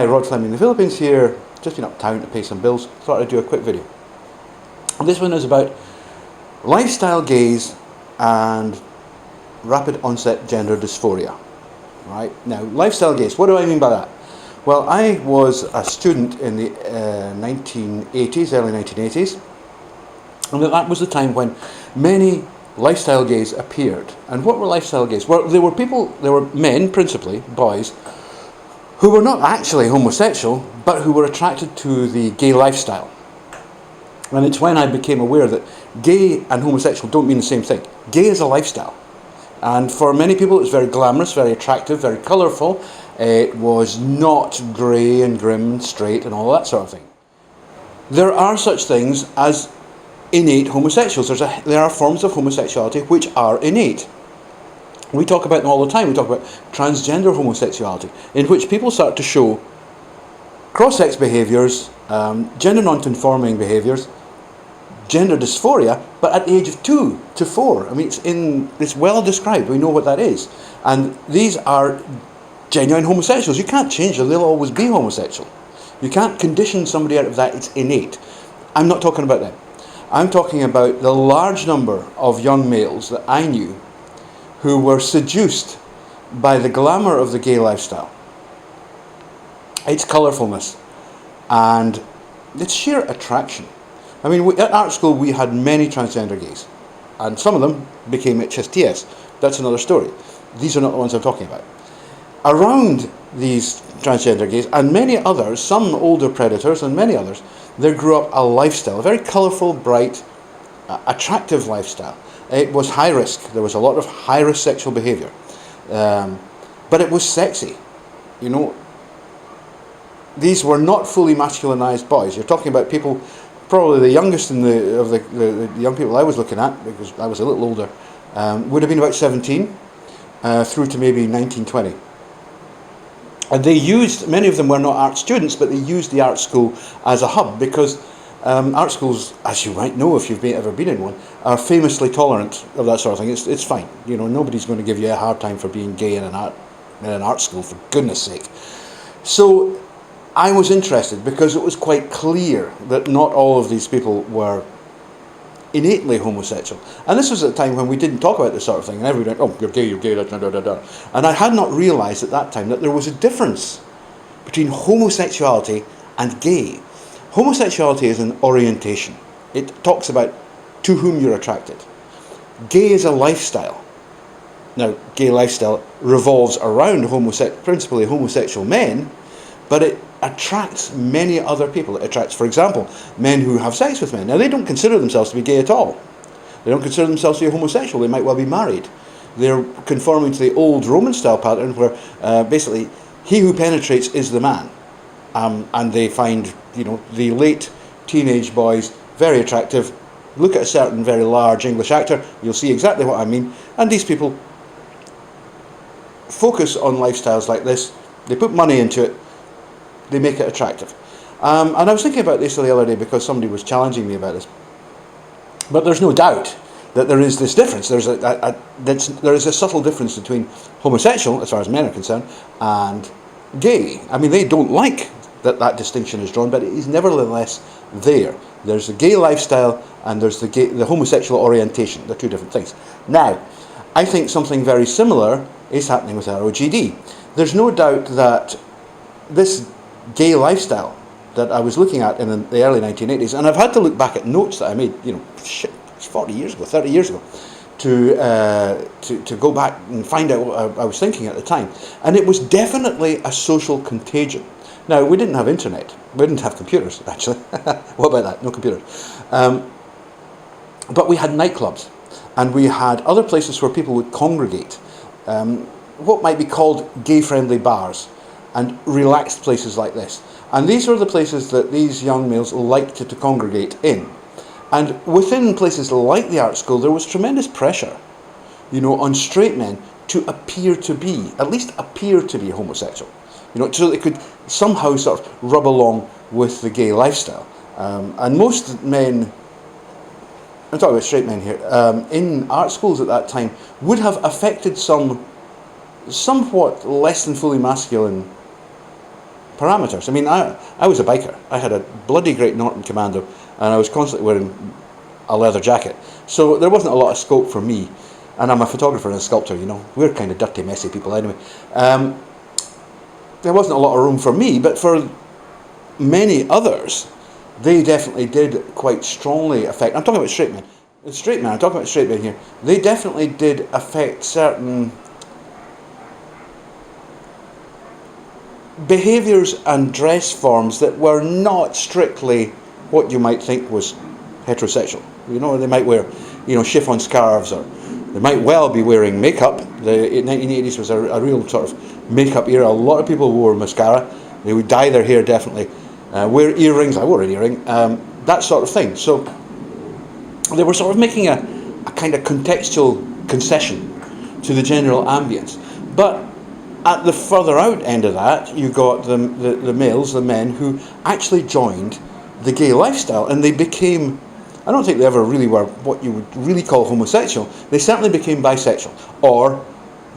Hi, Rod Fleming in the Philippines here, just been uptown to pay some bills, thought I'd do a quick video. This one is about lifestyle gaze and rapid onset gender dysphoria. Right, now lifestyle gaze, what do I mean by that? Well, I was a student in the 1980s, early 1980s, and that was the time when many lifestyle gays appeared. And what were lifestyle gays? Well, they were men, principally, boys, who were not actually homosexual, but who were attracted to the gay lifestyle. And it's when I became aware that gay and homosexual don't mean the same thing. Gay is a lifestyle. And for many people it's very glamorous, very attractive, very colourful. It was not grey and grim and straight and all that sort of thing. There are such things as innate homosexuals. There are forms of homosexuality which are innate. We talk about them all the time. We talk about transgender homosexuality, in which people start to show cross-sex behaviours, gender non-conforming behaviours, gender dysphoria, but at the age of 2 to 4. I mean, it's well described. We know what that is. And these are genuine homosexuals. You can't change them. They'll always be homosexual. You can't condition somebody out of that. It's innate. I'm not talking about them. I'm talking about the large number of young males that I knew who were seduced by the glamour of the gay lifestyle, its colourfulness, and its sheer attraction. I mean, at art school we had many transgender gays, and some of them became HSTS. That's another story. These are not the ones I'm talking about. Around these transgender gays and many others, some older predators and many others, there grew up a lifestyle, a very colourful, bright, attractive lifestyle. It was high risk. There was a lot of high risk sexual behaviour, but it was sexy. You know, these were not fully masculinized boys. You're talking about people, probably the youngest of the young people I was looking at, because I was a little older, would have been about 17 through to maybe 19, 20. And they used, many of them were not art students, but they used the art school as a hub, because art schools, as you might know if you've ever been in one, are famously tolerant of that sort of thing. It's fine. You know, nobody's going to give you a hard time for being gay in an art school, for goodness sake. So I was interested because it was quite clear that not all of these people were innately homosexual. And this was at a time when we didn't talk about this sort of thing, and everybody went, oh, you're gay, da, da, da, da. And I had not realised at that time that there was a difference between homosexuality and gay. Homosexuality is an orientation. It talks about to whom you're attracted. Gay is a lifestyle. Now, gay lifestyle revolves around principally homosexual men, but it attracts many other people. It attracts, for example, men who have sex with men. Now, they don't consider themselves to be gay at all. They don't consider themselves to be homosexual. They might well be married. They're conforming to the old Roman style pattern where basically he who penetrates is the man. And they find, you know, the late teenage boys very attractive. Look at a certain very large English actor, you'll see exactly what I mean. And these people focus on lifestyles like this. They put money into it. They make it attractive. And I was thinking about this the other day because somebody was challenging me about this. But there's no doubt that there is this difference. There is a subtle difference between homosexual, as far as men are concerned, and gay. I mean, they don't like that distinction is drawn, but it is nevertheless there. There's the gay lifestyle and there's the homosexual orientation. They're two different things. Now, I think something very similar is happening with ROGD. There's no doubt that this gay lifestyle that I was looking at in the early 1980s, and I've had to look back at notes that I made, you know, it's 40 years ago, 30 years ago, to go back and find out what I was thinking at the time. And it was definitely a social contagion. Now, we didn't have internet. We didn't have computers, actually. What about that? No computers. But we had nightclubs. And we had other places where people would congregate. What might be called gay-friendly bars. And relaxed places like this. And these were the places that these young males liked to congregate in. And within places like the art school, there was tremendous pressure, you know, on straight men to appear to be, at least appear to be homosexual. You know, so they could somehow sort of rub along with the gay lifestyle. And most men, I'm talking about straight men here, in art schools at that time, would have affected some somewhat less than fully masculine parameters. I mean, I was a biker. I had a bloody Great Norton Commando, and I was constantly wearing a leather jacket. So there wasn't a lot of scope for me. And I'm a photographer and a sculptor, you know. We're kind of dirty, messy people anyway. There wasn't a lot of room for me, but for many others, they definitely did quite strongly affect. I'm talking about straight men. I'm talking about straight men here. They definitely did affect certain behaviours and dress forms that were not strictly what you might think was heterosexual. You know, they might wear, you know, chiffon scarves, or they might well be wearing makeup. The 1980s was a real sort of makeup era. A lot of people wore mascara. They would dye their hair, definitely. Wear earrings. I wore an earring. That sort of thing. So they were sort of making a kind of contextual concession to the general ambience. But at the further out end of that, you got the males, the men, who actually joined the gay lifestyle, and they became, I don't think they ever really were what you would really call homosexual. They certainly became bisexual, or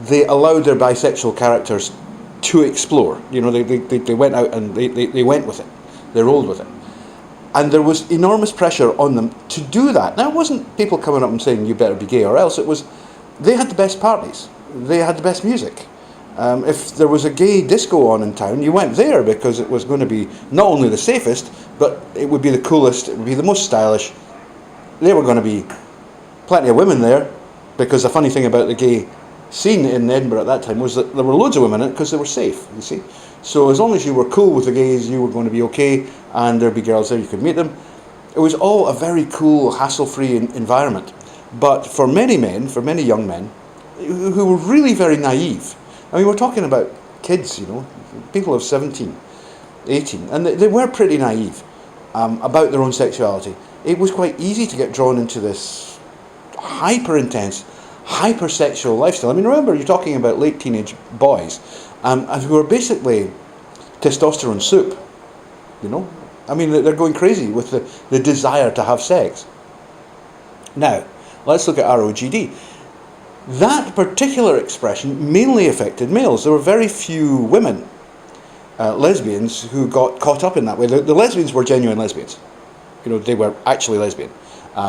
they allowed their bisexual characters to explore. You know, they went out and they went with it. They rolled with it. And there was enormous pressure on them to do that. Now, it wasn't people coming up and saying, you better be gay or else. It was, they had the best parties. They had the best music. If there was a gay disco on in town, you went there because it was going to be not only the safest, but it would be the coolest, it would be the most stylish. There were going to be plenty of women there, because the funny thing about the gay scene in Edinburgh at that time was that there were loads of women in it because they were safe, you see. So as long as you were cool with the gays, you were going to be okay, and there'd be girls there, you could meet them. It was all a very cool, hassle-free environment. But for many men, for many young men, who were really very naive, I mean, we're talking about kids, you know, people of 17, 18, and they were pretty naive about their own sexuality. It was quite easy to get drawn into this hyper-intense, hyper-sexual lifestyle. I mean, remember, you're talking about late teenage boys who are basically testosterone soup, you know. I mean, they're going crazy with the desire to have sex. Now, let's look at ROGD. That particular expression mainly affected males. There were very few women, lesbians, who got caught up in that way. The lesbians were genuine lesbians. You know, they were actually lesbian,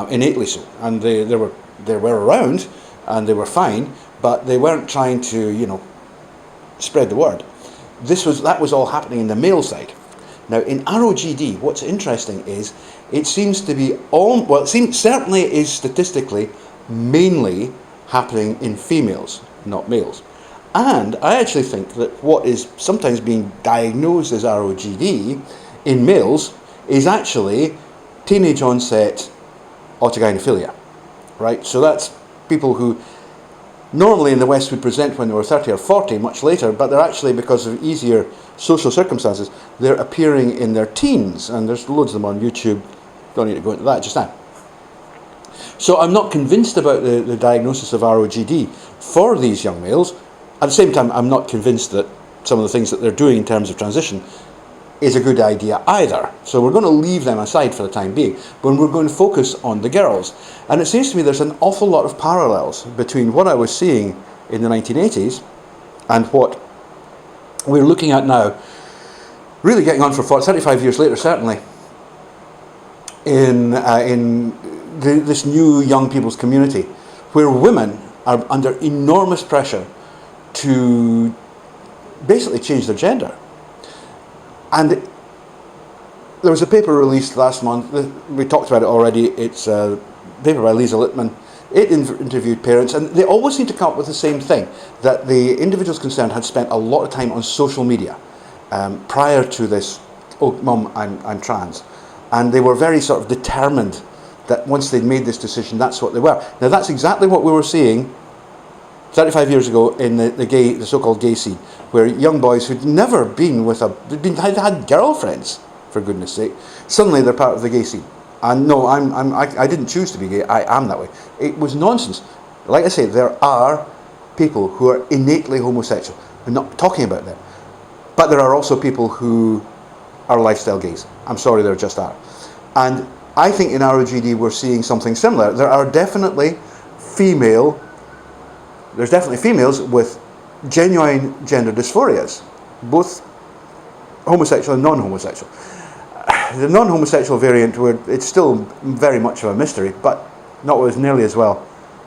innately so. And they were around, and they were fine, but they weren't trying to, you know, spread the word. That was all happening in the male side. Now, in ROGD, what's interesting is it seems to be certainly is statistically mainly happening in females, not males. And I actually think that what is sometimes being diagnosed as ROGD in males is actually teenage onset autogynephilia, right? So that's people who normally in the West would present when they were 30 or 40, much later, but they're actually, because of easier social circumstances, they're appearing in their teens, and there's loads of them on YouTube. Don't need to go into that just now. So I'm not convinced about the diagnosis of ROGD for these young males. At the same time, I'm not convinced that some of the things that they're doing in terms of transition is a good idea either. So we're going to leave them aside for the time being, but we're going to focus on the girls. And it seems to me there's an awful lot of parallels between what I was seeing in the 1980s and what we're looking at now, really getting on for 35 years later, certainly, in this new young people's community, where women are under enormous pressure to basically change their gender. And there was a paper released last month, we talked about it already, it's a paper by Lisa Littman. It interviewed parents, and they always seem to come up with the same thing, that the individuals concerned had spent a lot of time on social media prior to this, oh mum, I'm trans. And they were very sort of determined that once they'd made this decision, that's what they were. Now that's exactly what we were seeing 35 years ago in the so-called gay scene, where young boys who'd never been with had girlfriends, for goodness sake, suddenly they're part of the gay scene. And no, I didn't choose to be gay, I am that way. It was nonsense. Like I say, there are people who are innately homosexual. I'm not talking about them. But there are also people who are lifestyle gays. I'm sorry, there just are. And I think in ROGD we're seeing something similar. There's definitely females with genuine gender dysphorias, both homosexual and non-homosexual. The non-homosexual variant, it's still very much of a mystery, but not as nearly as well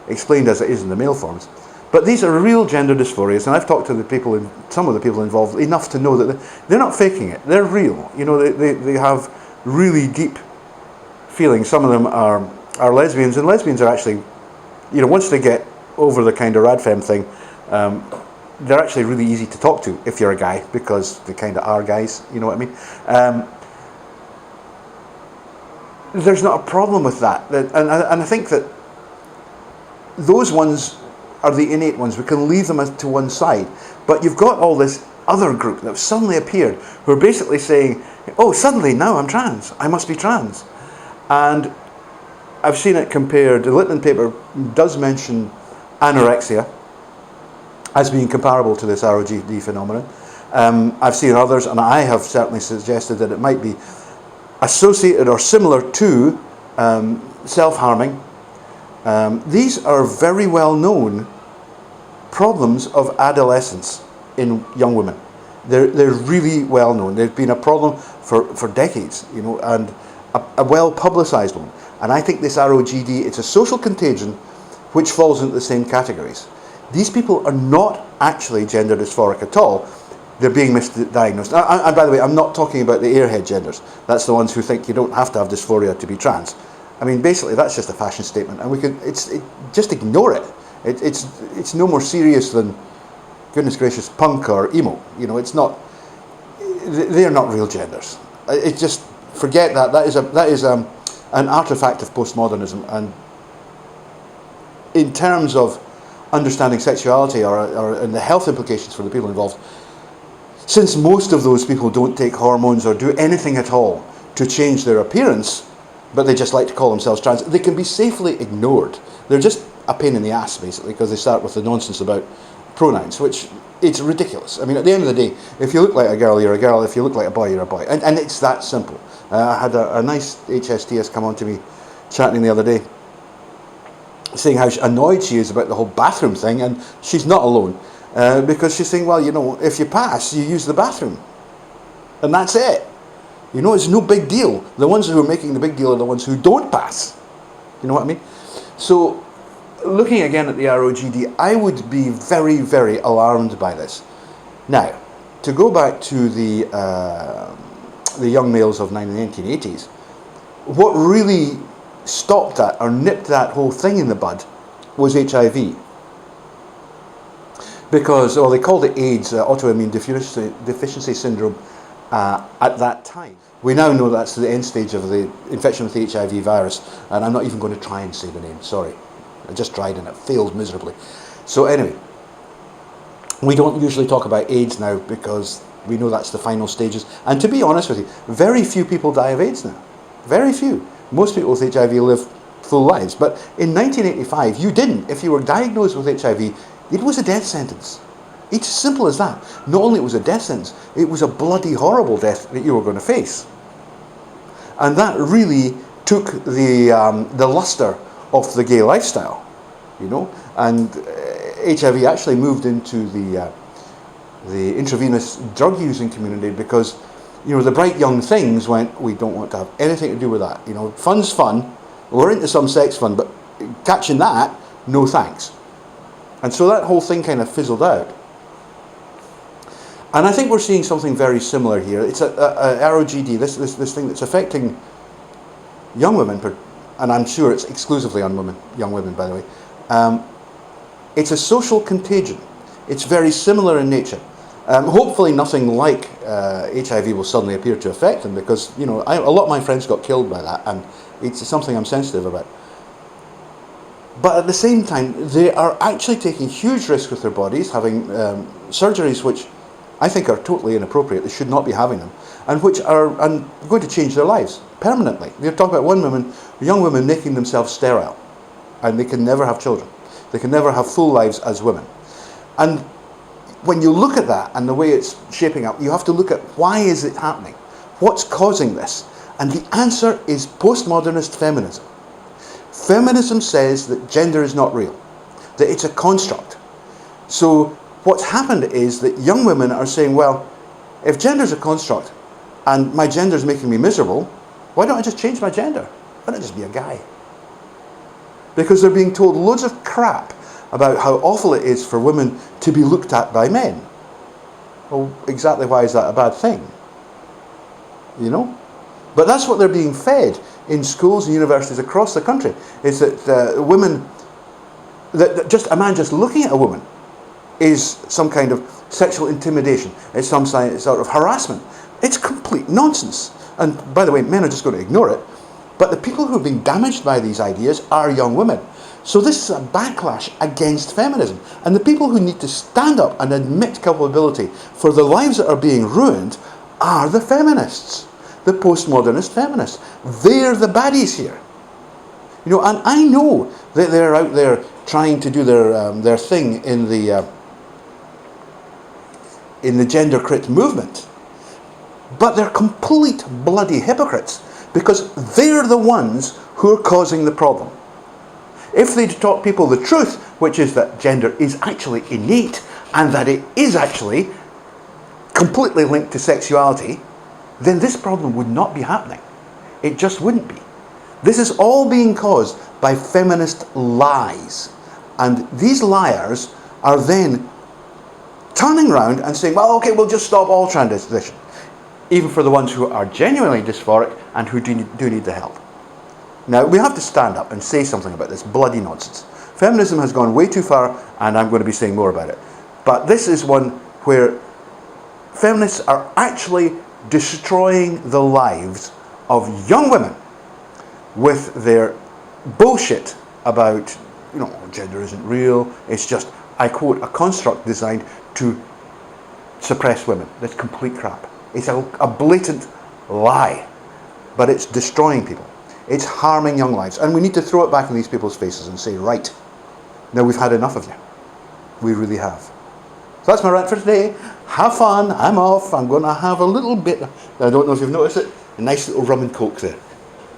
explained as it is in the male forms. But these are real gender dysphorias, and I've talked to the people, some of the people involved, enough to know that they're not faking it. They're real. You know, they have really deep feelings. Some of them are lesbians, and lesbians are actually, you know, once they get over the kind of radfem thing, they're actually really easy to talk to if you're a guy, because they kind of are guys. You know what I mean? There's not a problem with that, and I think that those ones are the innate ones. We can leave them to one side. But you've got all this other group that have suddenly appeared who are basically saying, oh, suddenly now I'm trans, I must be trans. And I've seen it compared, the Littman paper does mention anorexia as being comparable to this ROGD phenomenon. I've seen others, and I have certainly suggested that it might be associated or similar to self-harming. These are very well known problems of adolescence in young women. They're really well known. They've been a problem for decades, you know, and a well publicized one. And I think this ROGD, it's a social contagion which falls into the same categories. These people are not actually gender dysphoric at all. They're being misdiagnosed. And by the way, I'm not talking about the airhead genders. That's the ones who think you don't have to have dysphoria to be trans. I mean, basically, that's just a fashion statement, and we can just ignore it. It's no more serious than, goodness gracious, punk or emo. You know, it's not. They are not real genders. It just forget that. That is an artifact of postmodernism. And in terms of understanding sexuality and the health implications for the people involved, since most of those people don't take hormones or do anything at all to change their appearance, but they just like to call themselves trans, they can be safely ignored. They're just a pain in the ass, basically, because they start with the nonsense about pronouns, which it's ridiculous. I mean, at the end of the day, if you look like a girl, you're a girl. If you look like a boy, you're a boy. And it's that simple. I had a nice HSTS come on to me chatting the other day, saying how annoyed she is about the whole bathroom thing, and she's not alone, because she's saying, well, you know, if you pass, you use the bathroom. And that's it. You know, it's no big deal. The ones who are making the big deal are the ones who don't pass. You know what I mean? So, looking again at the ROGD, I would be very, very alarmed by this. Now, to go back to the young males of the 1980s, what really stopped that or nipped that whole thing in the bud was HIV. Because, well, they called it AIDS, autoimmune deficiency syndrome, at that time. We now know that's the end stage of the infection with the HIV virus, and I'm not even going to try and say the name, sorry. I just tried and it failed miserably. So anyway, we don't usually talk about AIDS now because we know that's the final stages. And to be honest with you, very few people die of AIDS now. Very few. Most people with HIV live full lives. But in 1985, you didn't. If you were diagnosed with HIV, it was a death sentence. It's as simple as that. Not only was it a death sentence, it was a bloody horrible death that you were going to face. And that really took the luster off the gay lifestyle, you know. And HIV actually moved into the intravenous drug using community because, you know, the bright young things went, we don't want to have anything to do with that. You know, fun's fun. We're into some sex fun, but catching that, no thanks. And so that whole thing kind of fizzled out. And I think we're seeing something very similar here. It's a ROGD, this thing that's affecting young women, and I'm sure it's exclusively on young women, by the way. It's a social contagion. It's very similar in nature. Hopefully nothing like HIV will suddenly appear to affect them, because, you know, a lot of my friends got killed by that, and it's something I'm sensitive about. But at the same time, they are actually taking huge risks with their bodies, having surgeries which I think are totally inappropriate. They should not be having them, and which are going to change their lives permanently. They're talking about young women making themselves sterile, and they can never have children. They can never have full lives as women. And when you look at that and the way it's shaping up, you have to look at why is it happening? What's causing this? And the answer is postmodernist feminism. Feminism says that gender is not real, that it's a construct. So what's happened is that young women are saying, well, If gender is a construct and my gender is making me miserable, why don't I just change my gender? Why don't I just be a guy? Because they're being told loads of crap about how awful it is for women to be looked at by men. Well, exactly why is that a bad thing? You know? But that's what they're being fed in schools and universities across the country, is that women, that just a man just looking at a woman is some kind of sexual intimidation. It's some sort of harassment. It's complete nonsense. And by the way, men are just going to ignore it. But the people who have been damaged by these ideas are young women. So this is a backlash against feminism. And the people who need to stand up and admit culpability for the lives that are being ruined are the feminists, the postmodernist feminists. They're the baddies here. You know, and I know that they're out there trying to do their thing in the gender crit movement. But they're complete bloody hypocrites, because they're the ones who are causing the problem. If they'd taught people the truth, which is that gender is actually innate and that it is actually completely linked to sexuality, then this problem would not be happening. It just wouldn't be. This is all being caused by feminist lies. And these liars are then turning around and saying, well, okay, we'll just stop all transition, even for the ones who are genuinely dysphoric and who do need the help. Now, we have to stand up and say something about this bloody nonsense. Feminism has gone way too far, and I'm going to be saying more about it. But this is one where feminists are actually destroying the lives of young women with their bullshit about, you know, gender isn't real. It's just, I quote, a construct designed to suppress women. That's complete crap. It's a blatant lie, but it's destroying people. It's harming young lives, and we need to throw it back in these people's faces and say, right, now we've had enough of you. We really have. So that's my rant for today. Have fun. I'm off. I'm going to have a little bit, I don't know if you've noticed it, a nice little rum and coke there.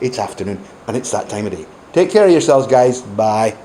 It's afternoon, and it's that time of day. Take care of yourselves, guys. Bye.